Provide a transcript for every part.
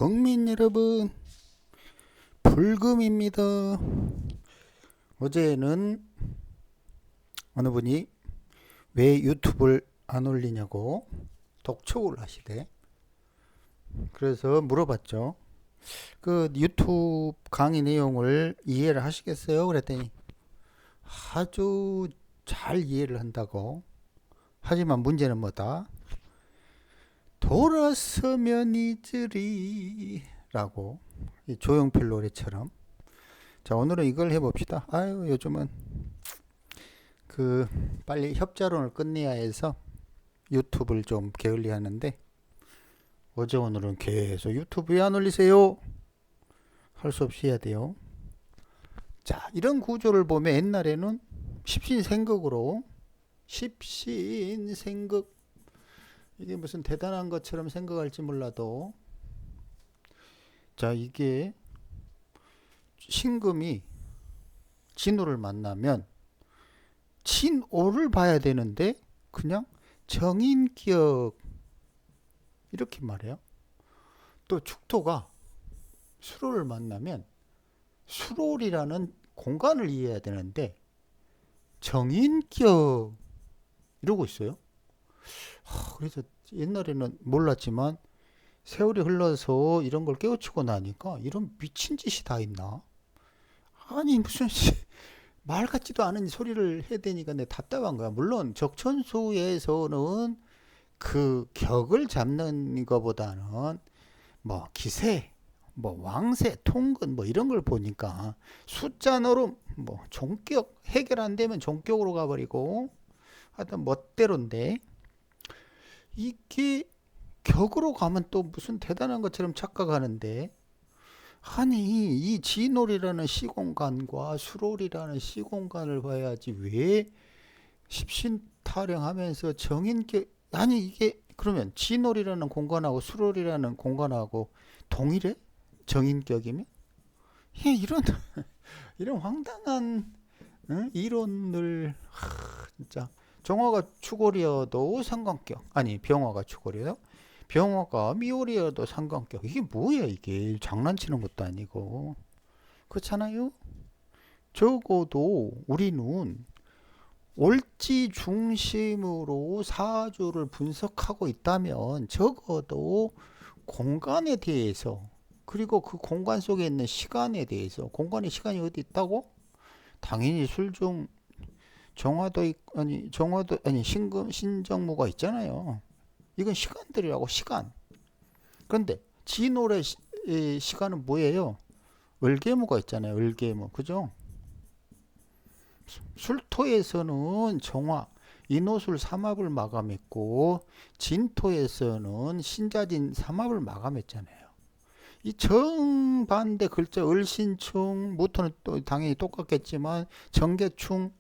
국민 여러분, 불금입니다. 어제는 어느 분이 왜 유튜브를 안 올리냐고 독촉을 하시대. 그래서 물어봤죠. 그 유튜브 강의 내용을 이해를 하시겠어요? 그랬더니 아주 잘 이해를 한다고. 하지만 문제는 뭐다? 돌아서면 잊으리 라고, 이 조용필 노래처럼. 자, 오늘은 이걸 해봅시다. 아유, 요즘은 그 빨리 협자론을 끝내야 해서 유튜브를 좀 게을리 하는데, 어제 오늘은 계속 유튜브 왜 안 올리세요? 할 수 없이 해야 돼요. 자, 이런 구조를 보면 옛날에는 십신생극으로, 십신생극, 이게 무슨 대단한 것처럼 생각할지 몰라도, 자, 이게 신금이 진호를 만나면 진오를 봐야 되는데 그냥 정인격 이렇게 말해요. 또 축토가 수로를 만나면 수로리라는 공간을 이해해야 되는데 정인격 이러고 있어요. 그래서 옛날에는 몰랐지만 세월이 흘러서 이런 걸 깨우치고 나니까 이런 미친 짓이 다 있나? 아니 무슨 말 같지도 않은 소리를 해야 되니까 내 답답한 거야. 물론 적천수에서는 그 격을 잡는 것보다는 뭐 기세, 뭐 왕세, 통근 뭐 이런 걸 보니까 숫자 노름, 뭐 종격 해결 안 되면 종격으로 가버리고 하여튼 멋대로인데, 이게 격으로 가면 또 무슨 대단한 것처럼 착각하는데, 아니 이 진홀이라는 시공간과 수롤이라는 시공간을 봐야지 왜 십신타령하면서 정인격, 아니 이게 그러면 진홀이라는 공간하고 수롤이라는 공간하고 동일해? 정인격이면? 이런 이런 황당한 이론을 진짜. 정화가 추골이어도 상관격, 아니 병화가 추골이어도, 병화가 미월이어도 상관격. 이게 뭐야, 이게 장난치는 것도 아니고. 그렇잖아요. 적어도 우리는 월지 중심으로 사주를 분석하고 있다면 적어도 공간에 대해서, 그리고 그 공간 속에 있는 시간에 대해서, 공간에 시간이 어디 있다고? 당연히 술중 정화도 아니 정화도 아니 신금 신정무가 있잖아요. 이건 시간들이라고, 시간. 그런데 진월의 시간은 뭐예요? 을개무가 있잖아요. 을개무, 그죠? 술토에서는 정화 인호술 삼합을 마감했고, 진토에서는 신자진 삼합을 마감했잖아요. 이 정반대 글자 을신충, 무토는 또 당연히 똑같겠지만 정계충,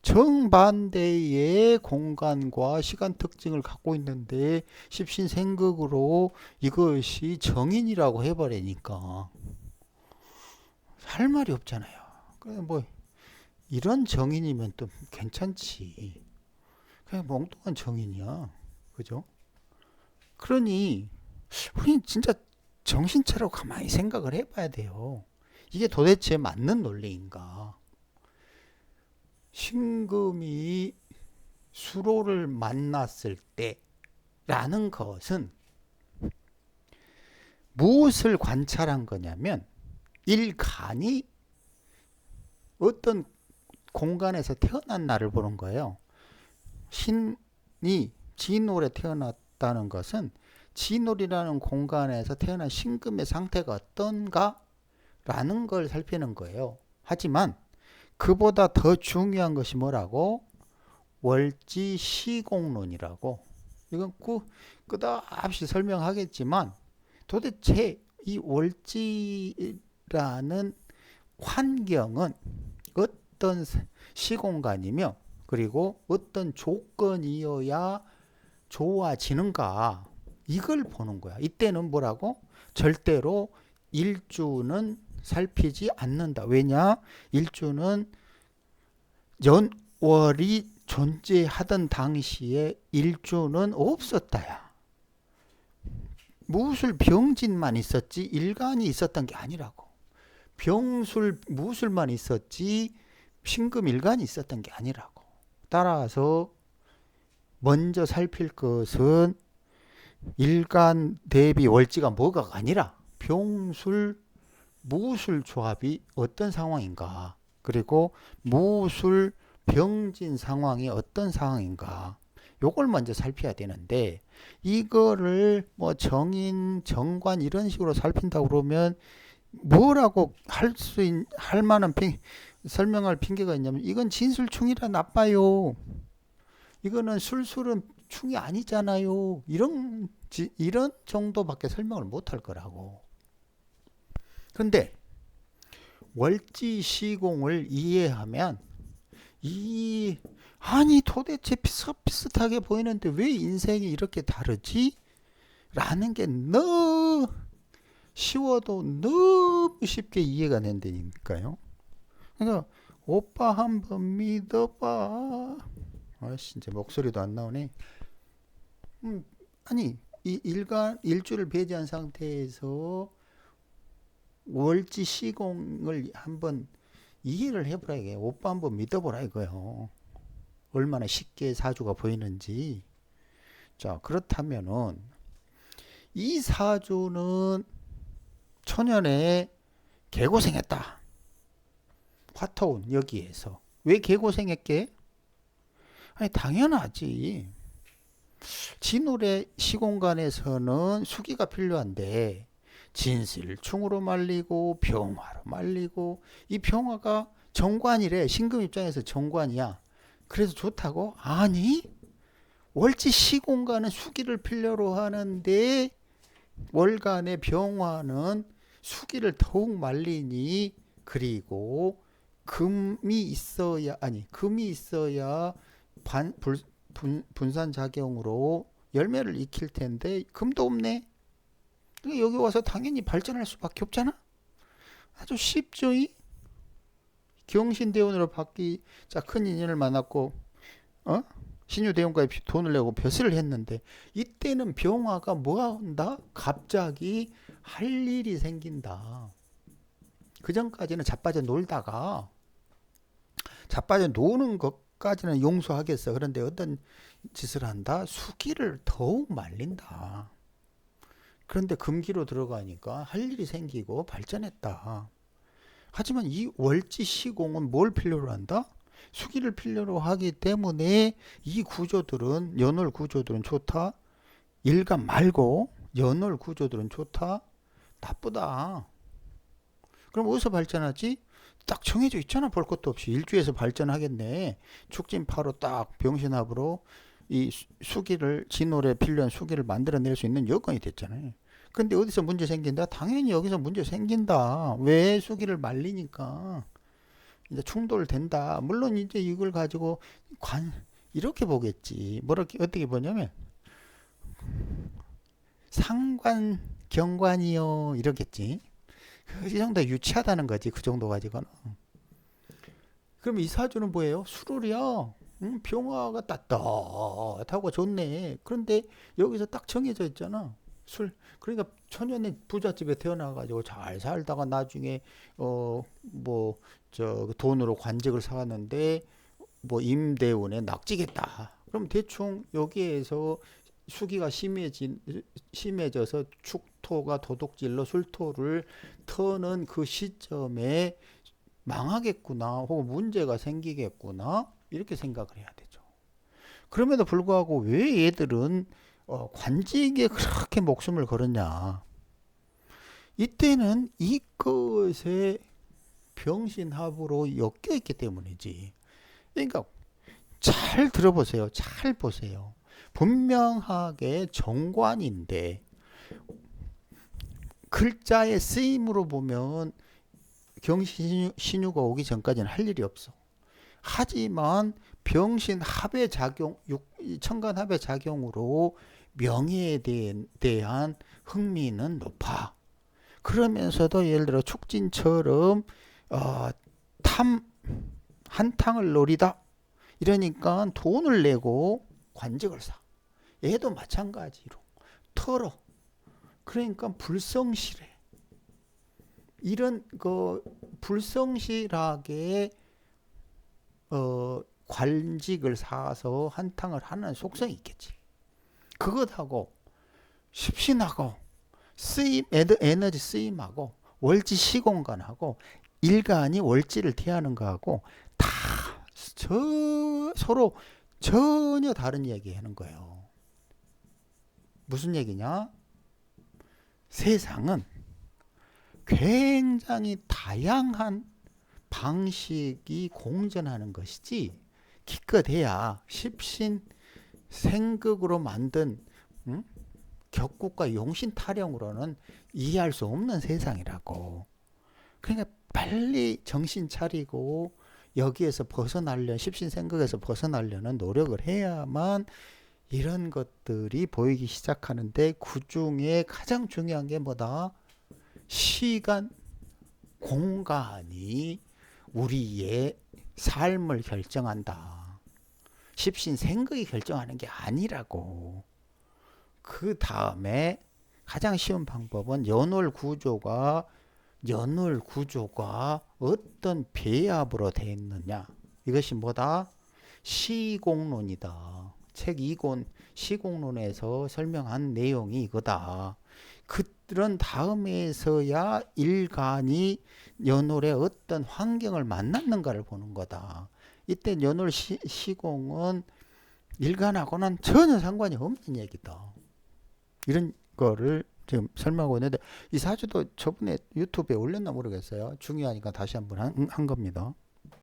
정반대의 공간과 시간 특징을 갖고 있는데 십신생극으로 이것이 정인이라고 해버리니까 할 말이 없잖아요. 그냥 뭐 이런 정인이면 또 괜찮지. 그냥 멍뚱한 정인이야. 그죠? 그러니 우리 진짜 정신 차려 가만히 생각을 해봐야 돼요. 이게 도대체 맞는 논리인가? 신금이 수로를 만났을 때라는 것은 무엇을 관찰한 거냐면, 일간이 어떤 공간에서 태어난 날을 보는 거예요. 신이 진월에 태어났다는 것은 진월이라는 공간에서 태어난 신금의 상태가 어떤가 라는 걸 살피는 거예요. 하지만 그보다 더 중요한 것이 뭐라고? 월지 시공론이라고. 이건 끝없이 설명하겠지만 도대체 이 월지라는 환경은 어떤 시공간이며, 그리고 어떤 조건이어야 좋아지는가, 이걸 보는 거야. 이때는 뭐라고? 절대로 일주는 살피지 않는다. 왜냐? 일주는 연월이 존재하던 당시에 일주는 없었다야. 무술 병진만 있었지 일간이 있었던 게 아니라고. 병술 무술만 있었지 신금 일간이 있었던 게 아니라고. 따라서 먼저 살필 것은 일간 대비 월지가 뭐가가 아니라 병술 무술 조합이 어떤 상황인가, 그리고 무술 병진 상황이 어떤 상황인가, 요걸 먼저 살펴야 되는데, 이거를 뭐 정인 정관 이런 식으로 살핀다고 그러면 뭐라고 할 만한 설명할 핑계가 있냐면, 이건 진술충이라 나빠요, 이거는 술술은 충이 아니잖아요, 이런 정도밖에 설명을 못 할 거라고. 근데 월지 시공을 이해하면 아니 도대체 비슷비슷하게 보이는데 왜 인생이 이렇게 다르지? 라는 게 너무 쉬워도 너무 쉽게 이해가 된다니까요. 그러니까 오빠 한번 믿어봐. 아씨 이제 목소리도 안 나오네. 아니 이 일주를 배제한 상태에서 월지 시공을 한번 이해를 해보라 이게. 오빠 한번 믿어보라 이거요. 얼마나 쉽게 사주가 보이는지. 자, 그렇다면은 이 사주는 초년에 개고생했다. 화토운 여기에서. 왜 개고생했게? 아니 당연하지. 진울의 시공간에서는 수기가 필요한데 진실 충으로 말리고 병화로 말리고, 이 병화가 정관이래. 신금 입장에서 정관이야. 그래서 좋다고? 아니 월지 시공간은 수기를 필요로 하는데 월간의 병화는 수기를 더욱 말리니, 그리고 금이 있어야 분산작용으로 열매를 익힐 텐데 금도 없네. 여기 와서 당연히 발전할 수밖에 없잖아. 아주 쉽죠. 이 경신대원으로 자, 큰 인연을 만났고 신유대원과의 돈을 내고 벼슬을 했는데, 이때는 병화가 뭐 한다? 갑자기 할 일이 생긴다. 그 전까지는 자빠져 놀다가, 자빠져 노는 것까지는 용서하겠어. 그런데 어떤 짓을 한다? 수기를 더욱 말린다. 그런데 금기로 들어가니까 할 일이 생기고 발전했다. 하지만 이 월지 시공은 뭘 필요로 한다? 수기를 필요로 하기 때문에 이 구조들은, 연월 구조들은 좋다. 일간 말고 연월 구조들은 좋다. 나쁘다. 그럼 어디서 발전하지? 딱 정해져 있잖아. 볼 것도 없이 일주에서 발전하겠네. 축진파로 딱 병신합으로 이 수기를, 진월에 필요한 수기를 만들어낼 수 있는 여건이 됐잖아요. 근데 어디서 문제 생긴다? 당연히 여기서 문제 생긴다. 왜? 수기를 말리니까 이제 충돌된다. 물론 이제 이걸 가지고 이렇게 보겠지. 어떻게 보냐면 상관 경관이요 이러겠지. 이 정도 유치하다는 거지. 그 정도 가지고는. 그럼 이 사주는 뭐예요? 수룰이야. 병화가 따뜻하고 좋네. 그런데 여기서 딱 정해져 있잖아. 그러니까 천연의 부잣집에 태어나가지고 잘 살다가 나중에 돈으로 관직을 사왔는데 뭐 임대운에 낙지겠다. 그럼 대충 여기에서 수기가 심해져서 축토가 도둑질로 술토를 터는 그 시점에 망하겠구나, 혹은 문제가 생기겠구나, 이렇게 생각을 해야 되죠. 그럼에도 불구하고 왜 얘들은 관직에 그렇게 목숨을 걸었냐? 이때는 이것에 병신합으로 엮여 있기 때문이지. 그러니까 잘 들어보세요. 잘 보세요. 분명하게 정관인데 글자의 쓰임으로 보면 경신신유가 오기 전까지는 할 일이 없어. 하지만 병신합의 작용, 천간합의 작용으로 명예에 대한 흥미는 높아. 그러면서도 예를 들어 축진처럼 한탕을 노리다. 이러니까 돈을 내고 관직을 사. 얘도 마찬가지로 털어. 그러니까 불성실해. 이런 그 불성실하게 관직을 사서 한탕을 하는 속성이 있겠지. 그것하고 십신하고 쓰임, 에너지 쓰임하고 월지 시공간하고 일간이 월지를 대하는 거하고 다 서로 전혀 다른 얘기 하는 거예요. 무슨 얘기냐? 세상은 굉장히 다양한 방식이 공존하는 것이지, 기껏해야 십신 생극으로 만든 격국과 용신 타령으로는 이해할 수 없는 세상이라고. 그러니까 빨리 정신 차리고 여기에서 벗어나려, 십신생극에서 벗어나려는 노력을 해야만 이런 것들이 보이기 시작하는데, 그 중에 가장 중요한 게 뭐다? 시간, 공간이 우리의 삶을 결정한다. 십신생극이 결정하는 게 아니라고. 그 다음에 가장 쉬운 방법은 연월구조가 어떤 배합으로 되어 있느냐. 이것이 뭐다? 시공론이다. 책 2권 시공론에서 설명한 내용이 이거다. 그런 다음에서야 일간이 연월의 어떤 환경을 만났는가를 보는 거다. 이때 연월 시공은 일간하고는 전혀 상관이 없는 얘기다. 이런 거를 지금 설명하고 있는데, 이 사주도 저번에 유튜브에 올렸나 모르겠어요. 중요하니까 다시 한번 한 겁니다.